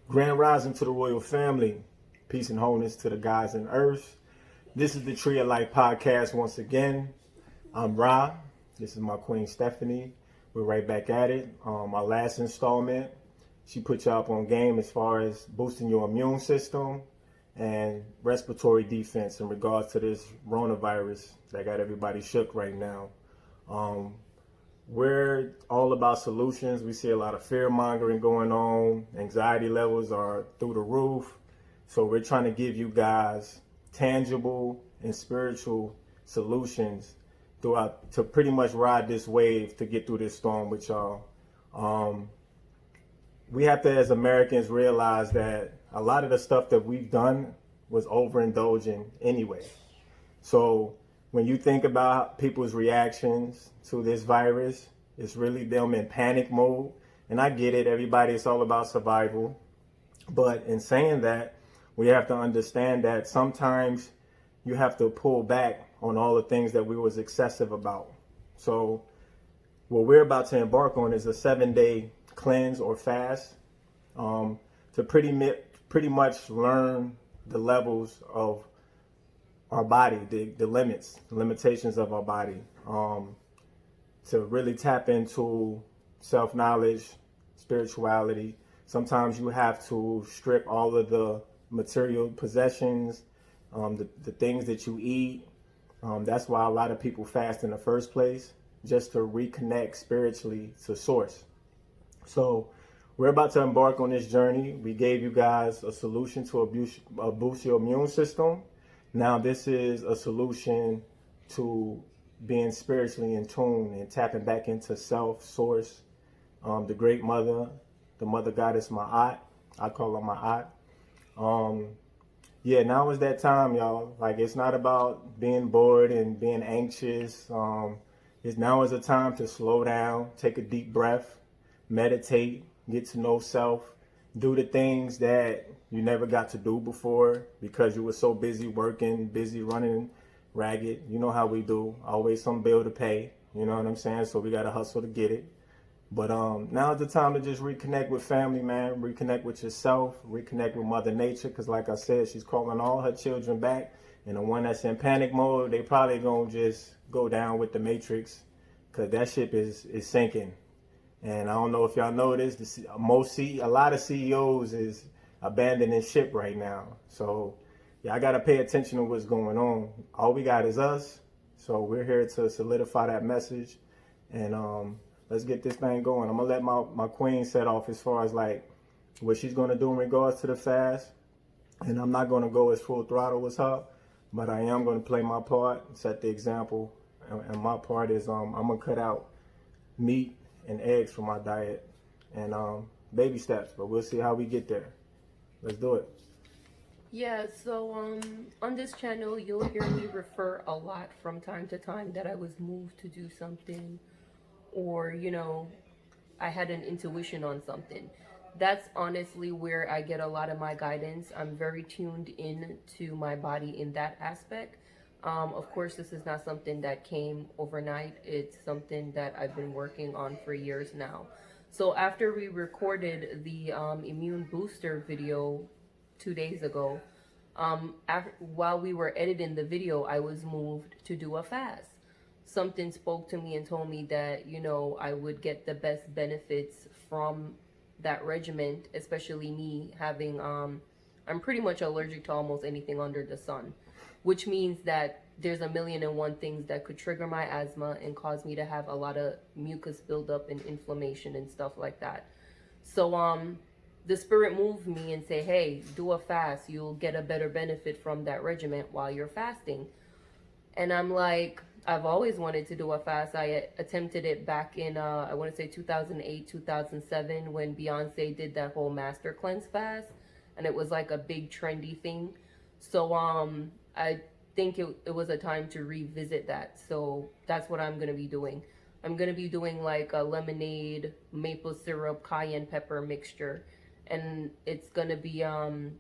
Grand rising to the royal family. Peace and wholeness to the guys in earth. This is the Tree of Life podcast once again. I'm Ra. This is my queen Stephanie. We're right back at it. Our last installment, she put you up on game as far as boosting your immune system and respiratory defense in regards to this coronavirus that got everybody shook right now. We're all about solutions. We see a lot of fear mongering going on. Anxiety levels are through the roof. So we're trying to give you guys tangible and spiritual solutions throughout to pretty much ride this wave to get through this storm with y'all. We have to, as Americans, realize that a lot of the stuff that we've done was overindulging anyway. So when you think about people's reactions to this virus, it's really them in panic mode. And I get it, everybody, it's all about survival. But in saying that, we have to understand that sometimes you have to pull back on all the things that we was excessive about. So what we're about to embark on is a 7-day cleanse or fast to pretty much learn the levels of our body, the limitations of our body, to really tap into self-knowledge, spirituality. Sometimes you have to strip all of the material possessions, the things that you eat. That's why a lot of people fast in the first place, just to reconnect spiritually to source. So we're about to embark on this journey. We gave you guys a solution to boost your immune system. Now this is a solution to being spiritually in tune and tapping back into self, source, the great mother, the mother goddess Ma'at. I call her Ma'at. Yeah, now is that time, y'all. Like, it's not about being bored and being anxious. Now is a time to slow down, take a deep breath, meditate, get to know self, do the things that you never got to do before because you were so busy working, busy running ragged. You know how we do. Always some bill to pay. You know what I'm saying? So we got to hustle to get it. But now is the time to just reconnect with family, man. Reconnect with yourself. Reconnect with Mother Nature. Because like I said, she's calling all her children back. And the one that's in panic mode, they probably going to just go down with the Matrix. Because that ship is sinking. And I don't know if y'all know this. A lot of CEOs is abandoning ship right now. So yeah, I got to pay attention to what's going on. All we got is us. So we're here to solidify that message. And let's get this thing going. I'm going to let my queen set off as far as like what she's going to do in regards to the fast. And I'm not going to go as full throttle as her, but I am going to play my part, set the example. And my part is I'm going to cut out meat and eggs from my diet and baby steps, but we'll see how we get there. Let's do it. Yeah, so on this channel, you'll hear me refer a lot from time to time that I was moved to do something, or, I had an intuition on something. That's honestly where I get a lot of my guidance. I'm very tuned in to my body in that aspect. Of course, this is not something that came overnight. It's something that I've been working on for years now. So after we recorded the immune booster video 2 days ago, while we were editing the video, I was moved to do a fast. Something spoke to me and told me that, I would get the best benefits from that regimen, especially me having, I'm pretty much allergic to almost anything under the sun, which means that there's 1,000,001 things that could trigger my asthma and cause me to have a lot of mucus buildup and inflammation and stuff like that. So, the spirit moved me and say, hey, do a fast. You'll get a better benefit from that regimen while you're fasting. And I'm like, I've always wanted to do a fast. I attempted it back in, I want to say 2008, 2007, when Beyonce did that whole master cleanse fast. And it was like a big trendy thing. So I think it was a time to revisit that. So that's what I'm going to be doing. I'm going to be doing like a lemonade, maple syrup, cayenne pepper mixture. And it's going to be,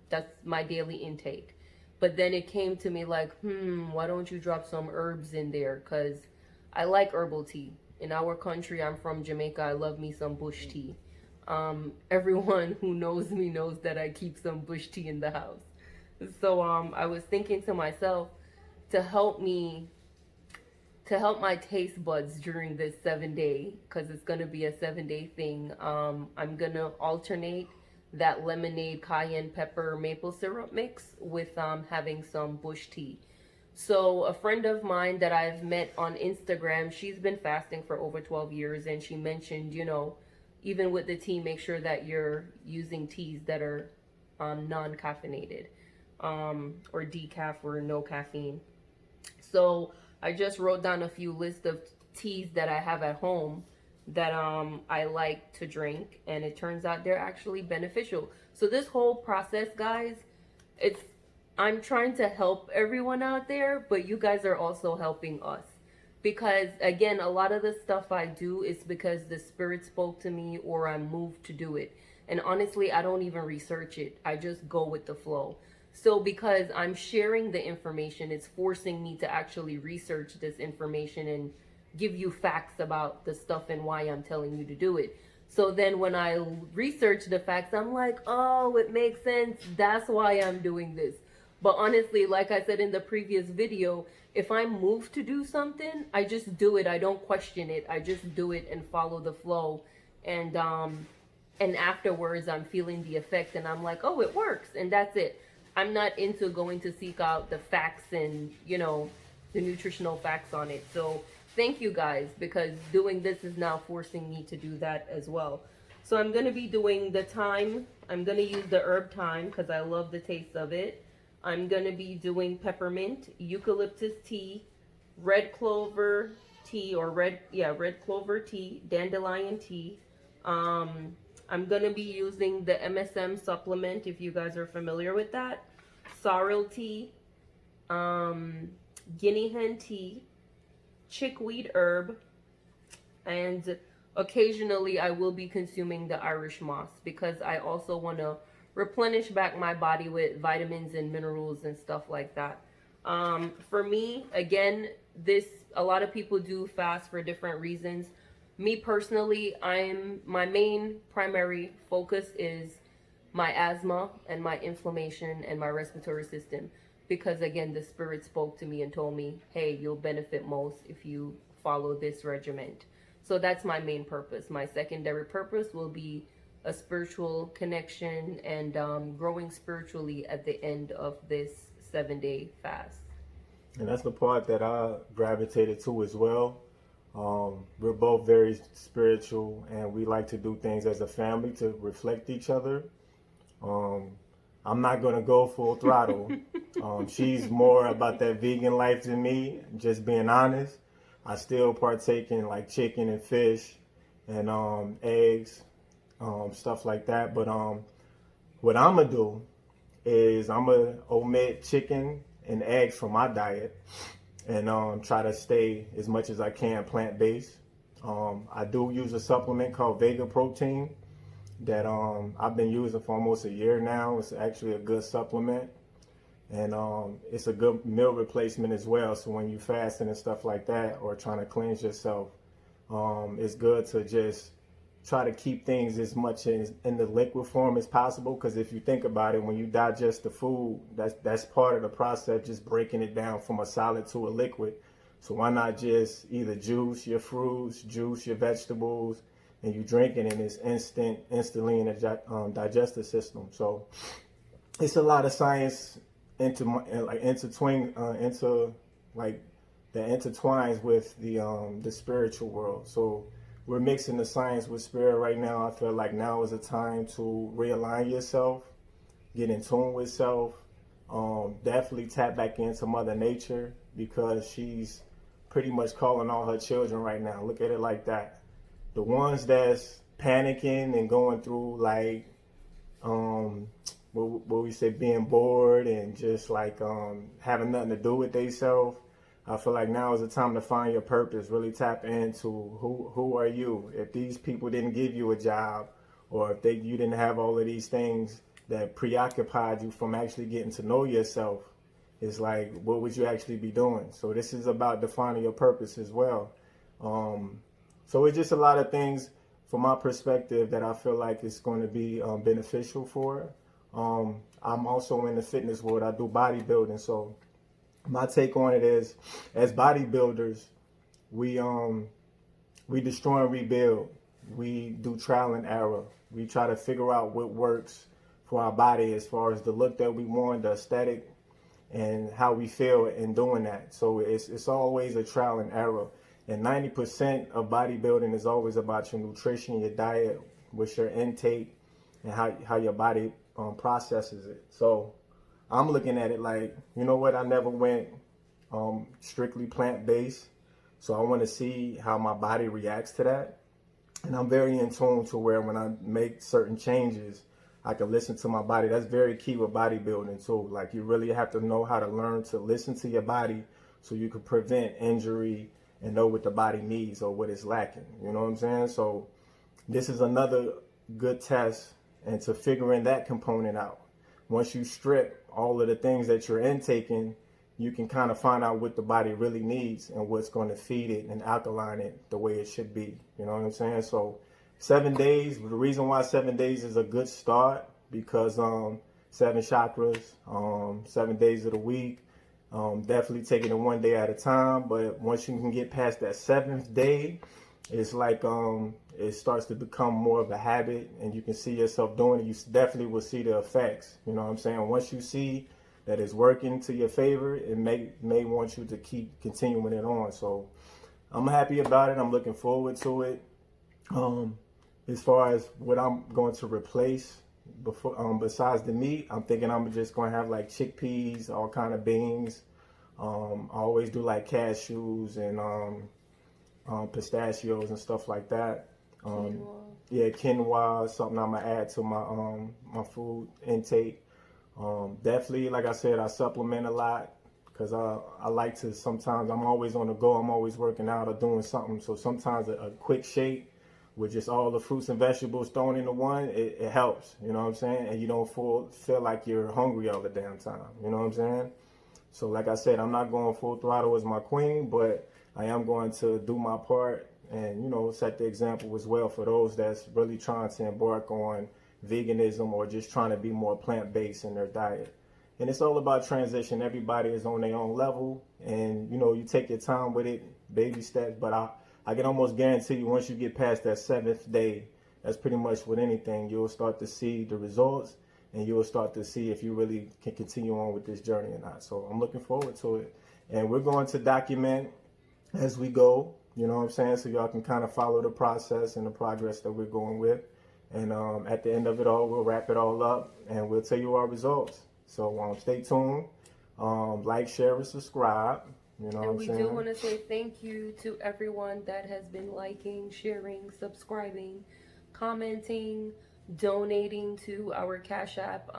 that's my daily intake. But then it came to me like, why don't you drop some herbs in there? Because I like herbal tea. In our country, I'm from Jamaica. I love me some bush tea. Everyone who knows me knows that I keep some bush tea in the house. So I was thinking to myself, to help me, to help my taste buds during this 7 day, because it's going to be a 7 day thing. I'm going to alternate that lemonade cayenne pepper maple syrup mix with having some bush tea. So a friend of mine that I've met on Instagram, she's been fasting for over 12 years, and she mentioned, even with the tea, make sure that you're using teas that are non-caffeinated, or decaf or no caffeine. So I just wrote down a few lists of teas that I have at home that I like to drink, and it turns out they're actually beneficial. So this whole process, guys, it's I'm trying to help everyone out there, but you guys are also helping us. Because again, a lot of the stuff I do is because the spirit spoke to me or I'm moved to do it. And honestly, I don't even research it. I just go with the flow. So because I'm sharing the information, it's forcing me to actually research this information and give you facts about the stuff and why I'm telling you to do it. So then when I research the facts, I'm like, oh, it makes sense. That's why I'm doing this. But honestly, like I said in the previous video, if I'm moved to do something, I just do it. I don't question it. I just do it and follow the flow. And afterwards, I'm feeling the effect and I'm like, oh, it works. And that's it. I'm not into going to seek out the facts and, the nutritional facts on it. So thank you guys, because doing this is now forcing me to do that as well. So I'm going to be doing the thyme. I'm going to use the herb thyme because I love the taste of it. I'm going to be doing peppermint, eucalyptus tea, red clover tea, red clover tea, dandelion tea. I'm going to be using the MSM supplement, if you guys are familiar with that. Sorrel tea, Guinea hen tea, chickweed herb, and occasionally I will be consuming the Irish moss because I also want to replenish back my body with vitamins and minerals and stuff like that. For me, again, a lot of people do fast for different reasons. Me personally, my main primary focus is my asthma and my inflammation and my respiratory system, because again, the spirit spoke to me and told me, hey, you'll benefit most if you follow this regimen. So that's my main purpose. My secondary purpose will be a spiritual connection and growing spiritually at the end of this 7 day fast. And that's the part that I gravitated to as well. We're both very spiritual, and we like to do things as a family to reflect each other. I'm not gonna go full throttle. She's more about that vegan life than me, just being honest. I still partake in like chicken and fish and eggs, stuff like that. But what I'm gonna do is I'm gonna omit chicken and eggs from my diet and try to stay as much as I can plant-based. I do use a supplement called Vega Protein that I've been using for almost a year now. It's actually a good supplement, and it's a good meal replacement as well. So when you fasting and stuff like that, or trying to cleanse yourself, it's good to just try to keep things as much in the liquid form as possible. Because if you think about it, when you digest the food, that's part of the process, just breaking it down from a solid to a liquid. So why not just either juice your fruits, juice your vegetables, and you drink it, and it's instantly in the digestive system. So it's a lot of science that intertwines with the spiritual world. So we're mixing the science with spirit right now. I feel like now is a time to realign yourself, get in tune with self, definitely tap back into Mother Nature, because she's pretty much calling all her children right now. Look at it like that. The ones that's panicking and going through like, what we say, being bored and just like having nothing to do with themselves. I feel like now is the time to find your purpose, really tap into who are you. If these people didn't give you a job, or if you didn't have all of these things that preoccupied you from actually getting to know yourself, it's like, what would you actually be doing? So this is about defining your purpose as well. So it's just a lot of things from my perspective that I feel like it's going to be beneficial for. I'm also in the fitness world. I do bodybuilding, so my take on it is, as bodybuilders, we destroy and rebuild. We do trial and error. We try to figure out what works for our body as far as the look that we want, the aesthetic, and how we feel in doing that. So it's always a trial and error. And 90% of bodybuilding is always about your nutrition, your diet, what's your intake, and how your body processes it. So I'm looking at it like, you know what, I never went strictly plant-based. So I want to see how my body reacts to that. And I'm very in tune to where when I make certain changes, I can listen to my body. That's very key with bodybuilding too. Like, you really have to know how to learn to listen to your body so you can prevent injury and know what the body needs or what it's lacking. You know what I'm saying? So this is another good test into figuring that component out. Once you strip all of the things that you're intaking, you can kind of find out what the body really needs and what's going to feed it and alkaline it the way it should be. You know what I'm saying? So 7 days, the reason why 7 days is a good start, because 7 chakras, 7 days of the week, definitely taking it one day at a time. But once you can get past that 7th day, it's like it starts to become more of a habit, and you can see yourself doing it. You definitely will see the effects. You know what I'm saying? Once you see that it's working to your favor, it may want you to keep continuing it on. So I'm happy about it. I'm looking forward to it. As far as what I'm going to replace besides the meat, I'm thinking I'm just going to have like chickpeas, all kind of beans. I always do like cashews and pistachios and stuff like that. Yeah, quinoa is something I'm gonna add to my food intake. Definitely, like I said, I supplement a lot because I like to, sometimes I'm always on the go. I'm always working out or doing something. So sometimes a quick shake with just all the fruits and vegetables thrown into one, it helps. You know what I'm saying? And you don't feel like you're hungry all the damn time. You know what I'm saying? So like I said, I'm not going full throttle as my queen, but I am going to do my part and, you know, set the example as well for those that's really trying to embark on veganism or just trying to be more plant-based in their diet. And it's all about transition. Everybody is on their own level, and, you know, you take your time with it, baby steps. But I can almost guarantee you, once you get past that 7th day, that's pretty much with anything, you'll start to see the results, and you'll start to see if you really can continue on with this journey or not. So I'm looking forward to it. And we're going to document as we go, you know what I'm saying? So y'all can kind of follow the process and the progress that we're going with. And at the end of it all, we'll wrap it all up and we'll tell you our results. So stay tuned, like, share, and subscribe. You know what I'm saying? And we do want to say thank you to everyone that has been liking, sharing, subscribing, commenting, donating to our Cash App.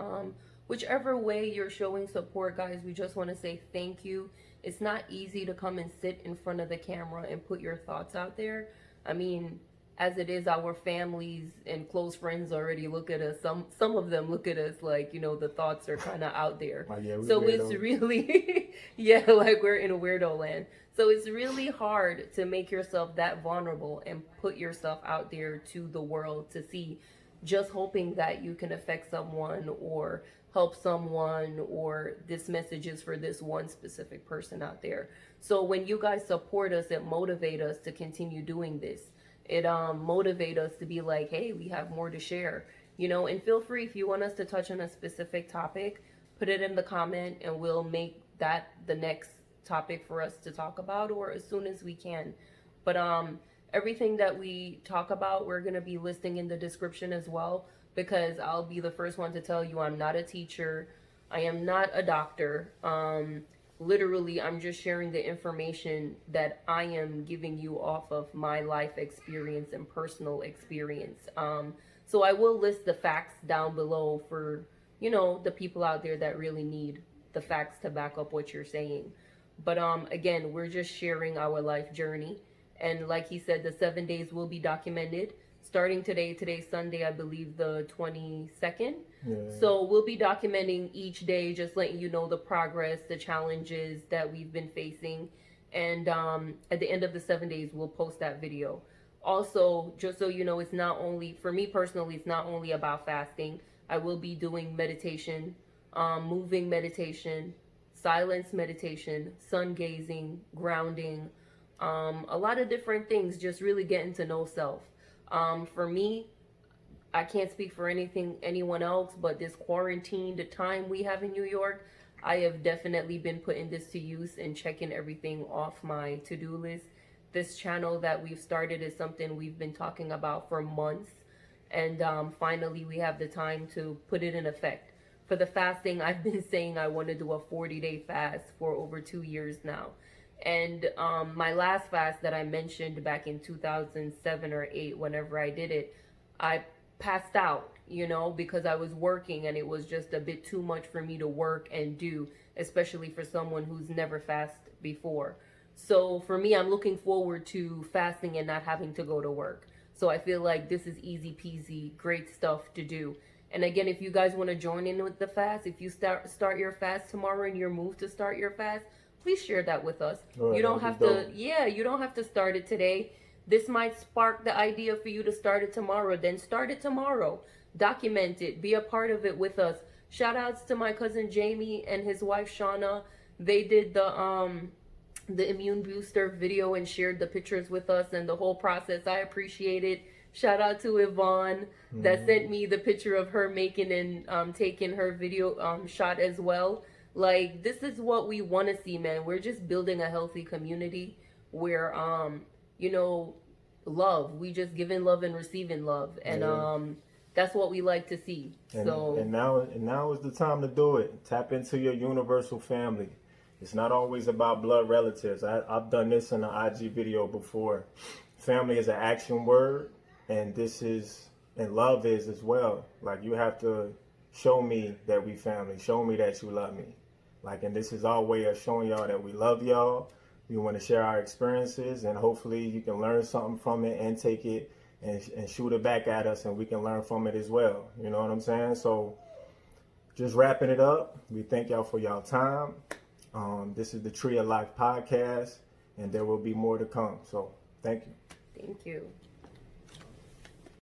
Whichever way you're showing support, guys, we just want to say thank you. It's not easy to come and sit in front of the camera and put your thoughts out there. I mean, as it is, our families and close friends already look at us. Some of them look at us like, you know, the thoughts are kind of out there. Yeah, so it's really, yeah, like we're in a weirdo land. So it's really hard to make yourself that vulnerable and put yourself out there to the world to see, just hoping that you can affect someone or help someone, or this message is for this one specific person out there. So when you guys support us, it motivates us to continue doing this. It motivates us to be like, hey, we have more to share, you know. And feel free, if you want us to touch on a specific topic, put it in the comment and we'll make that the next topic for us to talk about, or as soon as we can. But everything that we talk about, we're going to be listing in the description as well, because I'll be the first one to tell you, I'm not a teacher, I am not a doctor. Literally, I'm just sharing the information that I am giving you off of my life experience and personal experience. So I will list the facts down below for, you know, the people out there that really need the facts to back up what you're saying. But again, we're just sharing our life journey. And like he said, the 7 days will be documented. Starting today, today's Sunday, I believe the 22nd. Yeah. So we'll be documenting each day, just letting you know the progress, the challenges that we've been facing. And at the end of the 7 days, we'll post that video. Also, just so you know, it's not only, for me personally, it's not only about fasting. I will be doing meditation, moving meditation, silence meditation, sun gazing, grounding, a lot of different things, just really getting to know self. For me, I can't speak for anyone else, but this quarantine, the time we have in New York, I have definitely been putting this to use and checking everything off my to-do list. This channel that we've started is something we've been talking about for months, and finally we have the time to put it in effect. For the fasting, I've been saying I want to do a 40-day fast for over 2 years now. And my last fast that I mentioned back in 2007 or 8, whenever I did it, I passed out, because I was working and it was just a bit too much for me to work and do, especially for someone who's never fasted before. So for me, I'm looking forward to fasting and not having to go to work. So I feel like this is easy peasy, great stuff to do. And again, if you guys want to join in with the fast, if you start your fast tomorrow and you're moved to start your fast, please share that with us. Oh, you don't have to, you don't have to start it today. This might spark the idea for you to start it tomorrow. Then start it tomorrow. Document it. Be a part of it with us. Shout outs to my cousin Jamie and his wife Shauna. They did the immune booster video and shared the pictures with us and the whole process. I appreciate it. Shout out to Yvonne that sent me the picture of her making and taking her video shot as well. Like, this is what we want to see, man. We're just building a healthy community where love. We just giving love and receiving love, and that's what we like to see. And now is the time to do it. Tap into your universal family. It's not always about blood relatives. I've done this in an IG video before. Family is an action word, and love is as well. Like, you have to show me that we family. Show me that you love me. Like, and this is our way of showing y'all that we love y'all. We want to share our experiences, and hopefully you can learn something from it and take it and shoot it back at us, and we can learn from it as well. You know what I'm saying? So just wrapping it up, we thank y'all for y'all time. This is the Tree of Life podcast, and there will be more to come. So thank you. Thank you.